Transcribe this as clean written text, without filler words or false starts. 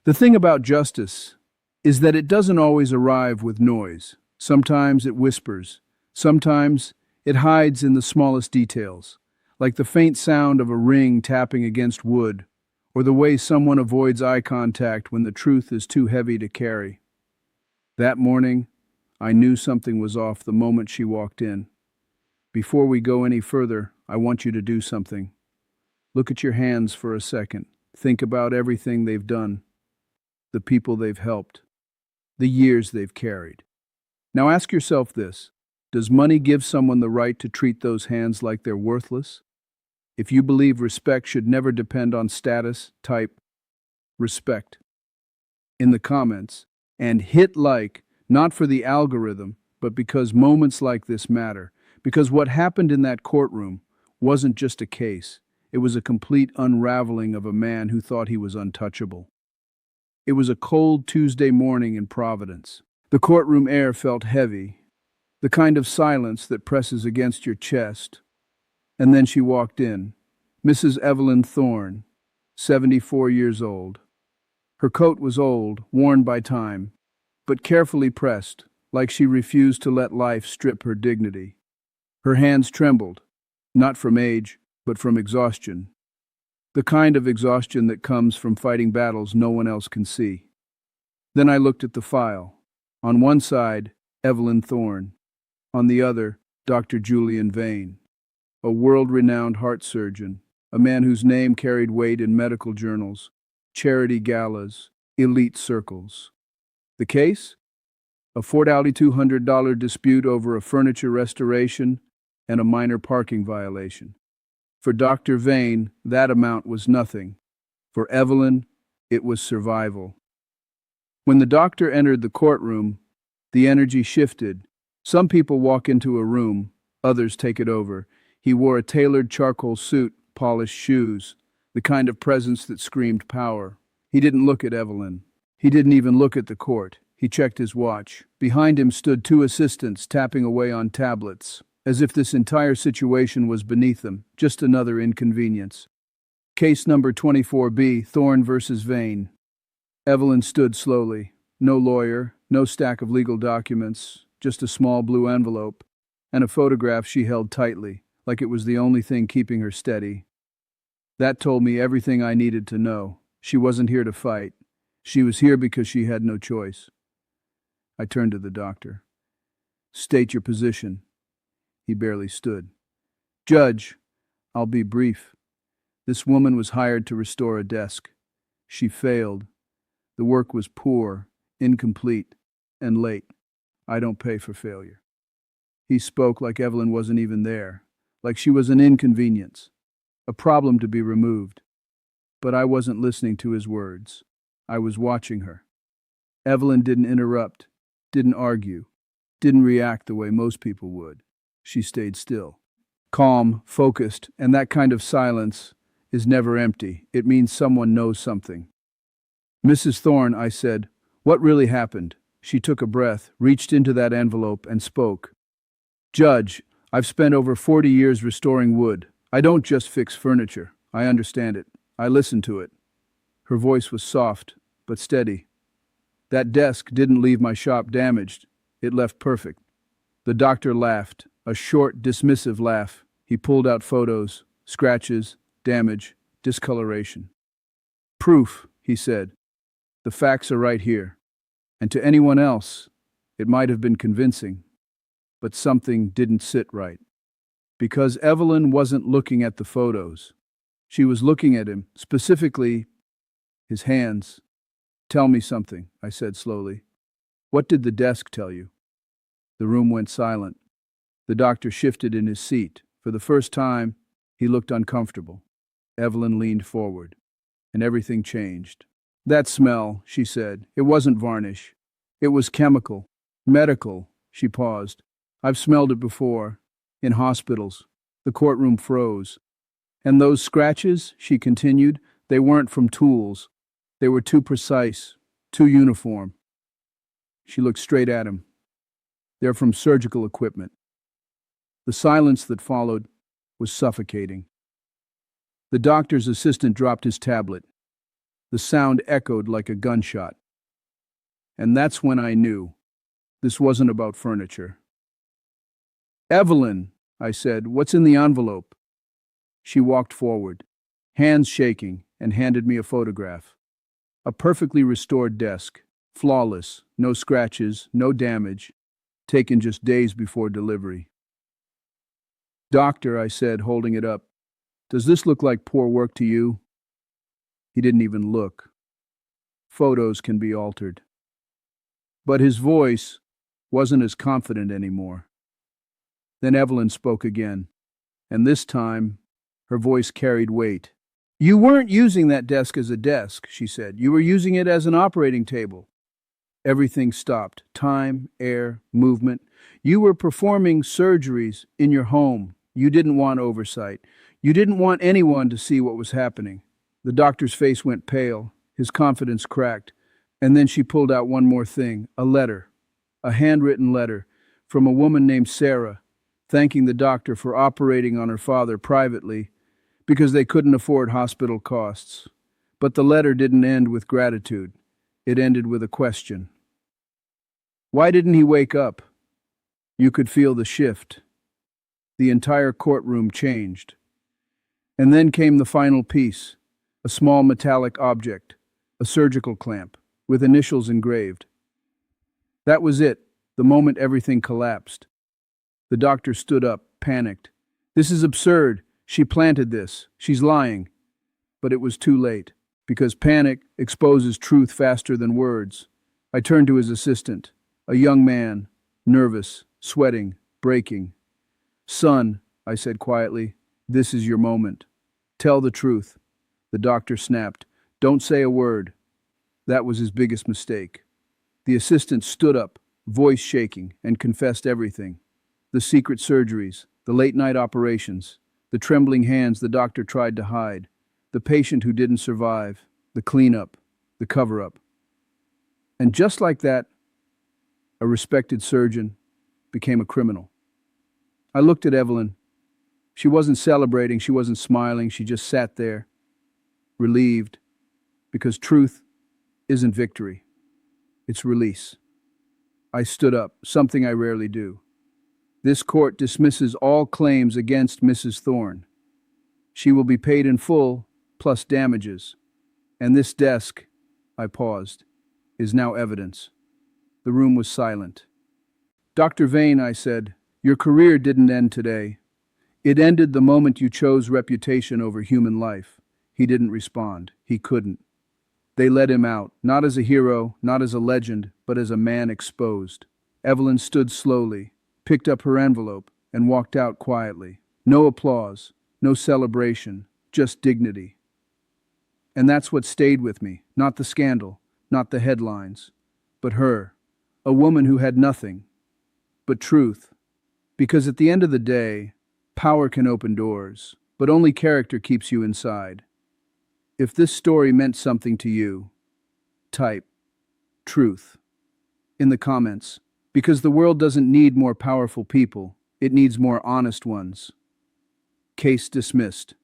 The thing about justice is that it doesn't always arrive with noise. Sometimes it whispers. Sometimes it hides in the smallest details, like the faint sound of a ring tapping against wood, or the way someone avoids eye contact when the truth is too heavy to carry. That morning, I knew something was off the moment she walked in. Before we go any further, I want you to do something. Look at your hands for a second. Think about everything they've done, the people they've helped, the years they've carried. Now ask yourself this: does money give someone the right to treat those hands like they're worthless? If you believe respect should never depend on status, type respect in the comments and hit like, not for the algorithm, but because moments like this matter. Because what happened in that courtroom wasn't just a case, it was a complete unraveling of a man who thought he was untouchable. It was a cold Tuesday morning in Providence. The courtroom air felt heavy, the kind of silence that presses against your chest. And then she walked in, Mrs. Evelyn Thorne, 74 years old. Her coat was old, worn by time, but carefully pressed, like she refused to let life strip her dignity. Her hands trembled, not from age, but from exhaustion. The kind of exhaustion that comes from fighting battles no one else can see. Then I looked at the file. On one side, Evelyn Thorne. On the other, Dr. Julian Vane, a world-renowned heart surgeon, a man whose name carried weight in medical journals, charity galas, elite circles. The case? A $4,200 dispute over a furniture restoration and a minor parking violation. For Dr. Vane, that amount was nothing. For Evelyn, it was survival. When the doctor entered the courtroom, the energy shifted. Some people walk into a room, others take it over. He wore a tailored charcoal suit, polished shoes, the kind of presence that screamed power. He didn't look at Evelyn. He didn't even look at the court. He checked his watch. Behind him stood two assistants tapping away on tablets, as if this entire situation was beneath them, just another inconvenience. Case number 24B, Thorne versus Vane. Evelyn stood slowly. No lawyer, no stack of legal documents, just a small blue envelope, and a photograph she held tightly, like it was the only thing keeping her steady. That told me everything I needed to know. She wasn't here to fight. She was here because she had no choice. I turned to the doctor. State your position. He barely stood. Judge, I'll be brief. This woman was hired to restore a desk. She failed. The work was poor, incomplete, and late. I don't pay for failure. He spoke like Evelyn wasn't even there, like she was an inconvenience, a problem to be removed. But I wasn't listening to his words. I was watching her. Evelyn didn't interrupt, didn't argue, didn't react the way most people would. She stayed still. Calm, focused, and that kind of silence is never empty. It means someone knows something. Mrs. Thorne, I said, what really happened? She took a breath, reached into that envelope, and spoke. Judge, I've spent over 40 years restoring wood. I don't just fix furniture. I understand it. I listen to it. Her voice was soft, but steady. That desk didn't leave my shop damaged. It left perfect. The doctor laughed, a short, dismissive laugh. He pulled out photos, scratches, damage, discoloration. Proof, he said. The facts are right here. And to anyone else, it might have been convincing. But something didn't sit right. Because Evelyn wasn't looking at the photos. She was looking at him, specifically his hands. Tell me something, I said slowly. What did the desk tell you? The room went silent. The doctor shifted in his seat. For the first time, he looked uncomfortable. Evelyn leaned forward, and everything changed. That smell, she said, it wasn't varnish. It was chemical, medical. She paused. I've smelled it before, in hospitals. The courtroom froze. And those scratches, she continued, they weren't from tools. They were too precise, too uniform. She looked straight at him. They're from surgical equipment. The silence that followed was suffocating. The doctor's assistant dropped his tablet. The sound echoed like a gunshot. And that's when I knew this wasn't about furniture. "Evelyn," I said, "what's in the envelope?" She walked forward, hands shaking, and handed me a photograph. A perfectly restored desk, flawless, no scratches, no damage, taken just days before delivery. "Doctor," I said, holding it up, "does this look like poor work to you?" He didn't even look. Photos can be altered. But his voice wasn't as confident anymore. Then Evelyn spoke again, and this time her voice carried weight. "You weren't using that desk as a desk," she said. "You were using it as an operating table." Everything stopped. Time, air, movement. "You were performing surgeries in your home. You didn't want oversight. You didn't want anyone to see what was happening." The doctor's face went pale. His confidence cracked. And then she pulled out one more thing, a letter, a handwritten letter from a woman named Sarah, thanking the doctor for operating on her father privately because they couldn't afford hospital costs. But the letter didn't end with gratitude. It ended with a question. Why didn't he wake up? You could feel the shift. The entire courtroom changed. And then came the final piece, a small metallic object, a surgical clamp, with initials engraved. That was it, the moment everything collapsed. The doctor stood up, panicked. "This is absurd. She planted this. She's lying." But it was too late, because panic exposes truth faster than words. I turned to his assistant, a young man, nervous, sweating, breaking. "Son," I said quietly, "this is your moment. Tell the truth." The doctor snapped, "Don't say a word." That was his biggest mistake. The assistant stood up, voice shaking, and confessed everything. The secret surgeries, the late-night operations, the trembling hands the doctor tried to hide, the patient who didn't survive, the cleanup, the cover-up. And just like that, a respected surgeon became a criminal. I looked at Evelyn. She wasn't celebrating, she wasn't smiling, she just sat there, relieved, because truth isn't victory, it's release. I stood up, something I rarely do. "This court dismisses all claims against Mrs. Thorne. She will be paid in full, plus damages. And this desk," I paused, "is now evidence." The room was silent. "Dr. Vane," I said, "your career didn't end today. It ended the moment you chose reputation over human life." He didn't respond. He couldn't. They let him out, not as a hero, not as a legend, but as a man exposed. Evelyn stood slowly, picked up her envelope, and walked out quietly. No applause, no celebration, just dignity. And that's what stayed with me, not the scandal, not the headlines, but her, a woman who had nothing, but truth. Because at the end of the day, power can open doors, but only character keeps you inside. If this story meant something to you, type truth in the comments, because the world doesn't need more powerful people, it needs more honest ones. Case dismissed.